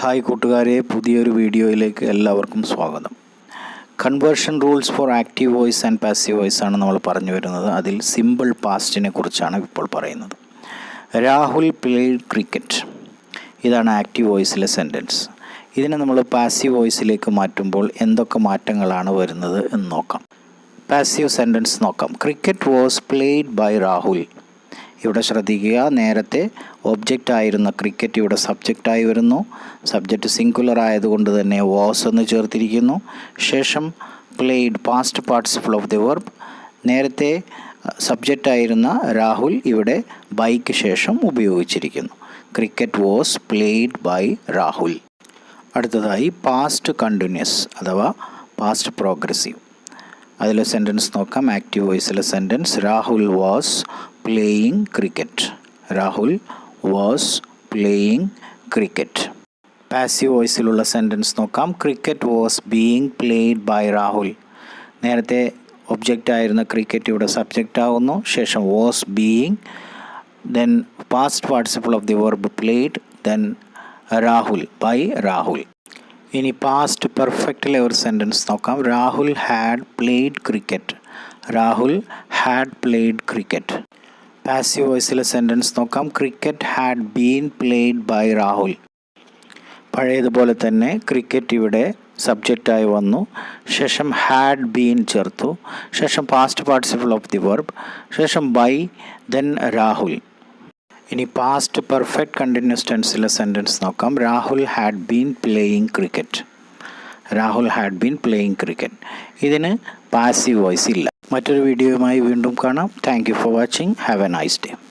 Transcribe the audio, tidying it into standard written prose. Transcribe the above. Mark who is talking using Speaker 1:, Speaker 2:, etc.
Speaker 1: Hi കൂട്ടുകാരെ, പുതിയൊരു വീഡിയോയിലേക്ക് എല്ലാവർക്കും സ്വാഗതം. Conversion rules for active voice and passive voice ആണ് നമ്മൾ പറഞ്ഞു വരുന്നത്. അതിൽ സിമ്പിൾ പാസ്റ്റിനെ കുറിച്ചാണ് ഇപ്പോൾ പറയുന്നത്. രാഹുൽ പ്ലേഡ് ക്രിക്കറ്റ്, ഇതാണ് ആക്റ്റീവ് വോയിസിലെ സെൻറ്റൻസ്. ഇതിനെ നമ്മൾ പാസീവ് വോയിസിലേക്ക് മാറ്റുമ്പോൾ എന്തൊക്കെ മാറ്റങ്ങളാണ് വരുന്നത് എന്ന് നോക്കാം. പാസീവ് സെൻറ്റൻസ് നോക്കാം. Cricket was played by Rahul. ഇവിടെ ശ്രദ്ധിക്കുക, നേരത്തെ ഒബ്ജക്റ്റ് ആയിരുന്ന ക്രിക്കറ്റ് ഇവിടെ സബ്ജക്റ്റായി വരുന്നു. സബ്ജക്റ്റ് സിംഗുലർ ആയതുകൊണ്ട് തന്നെ വാസ് എന്ന് ചേർത്തിരിക്കുന്നു. ശേഷം played past participle of the verb. നേരത്തെ സബ്ജക്റ്റ് ആയിരുന്ന രാഹുൽ ഇവിടെ ബൈക്ക് ശേഷം ഉപയോഗിച്ചിരിക്കുന്നു. Cricket was played by Rahul. അടുത്തതായി പാസ്റ്റ് കണ്ടിന്യൂസ് അഥവാ പാസ്റ്റ് പ്രോഗ്രസീവ്. അതിലെ സെൻറ്റൻസ് നോക്കാം. ആക്റ്റീവ് വോയിസിലെ sentence Rahul was playing cricket. Rahul was playing cricket. Passive വോയിസിലുള്ള സെൻറ്റൻസ് നോക്കാം. Cricket was being played by Rahul. നേരത്തെ ഒബ്ജക്റ്റ് ആയിരുന്ന ക്രിക്കറ്റ് ഇവിടെ സബ്ജക്റ്റ് ആകുന്നു. ശേഷം was being, then past participle of the verb played, then Rahul by Rahul. ഇനി പാസ്റ്റ് പെർഫെക്റ്റിലെ ഒരു സെൻറ്റൻസ് നോക്കാം. Rahul had played cricket. Rahul had played cricket. Passive വോയിസിലെ സെൻറ്റൻസ് നോക്കാം. Cricket had been played by Rahul. പഴയതുപോലെ തന്നെ ക്രിക്കറ്റ് ഇവിടെ സബ്ജക്റ്റായി വന്നു. ശേഷം ഹാഡ് ബീൻ ചേർത്തു. ശേഷം past participle of the verb. ശേഷം ബൈ, ദെൻ രാഹുൽ. ഇനി പാസ്റ്റ് പെർഫെക്റ്റ് കണ്ടിന്യൂസ് ടെൻസിലെ സെൻറ്റൻസ് നോക്കാം. Rahul had been playing cricket. Rahul had been playing cricket. ഇതിന് പാസീവ് വോയിസ് ഇല്ല. മറ്റൊരു വീഡിയോയുമായി വീണ്ടും കാണാം. Thank you for watching. Have A nice day.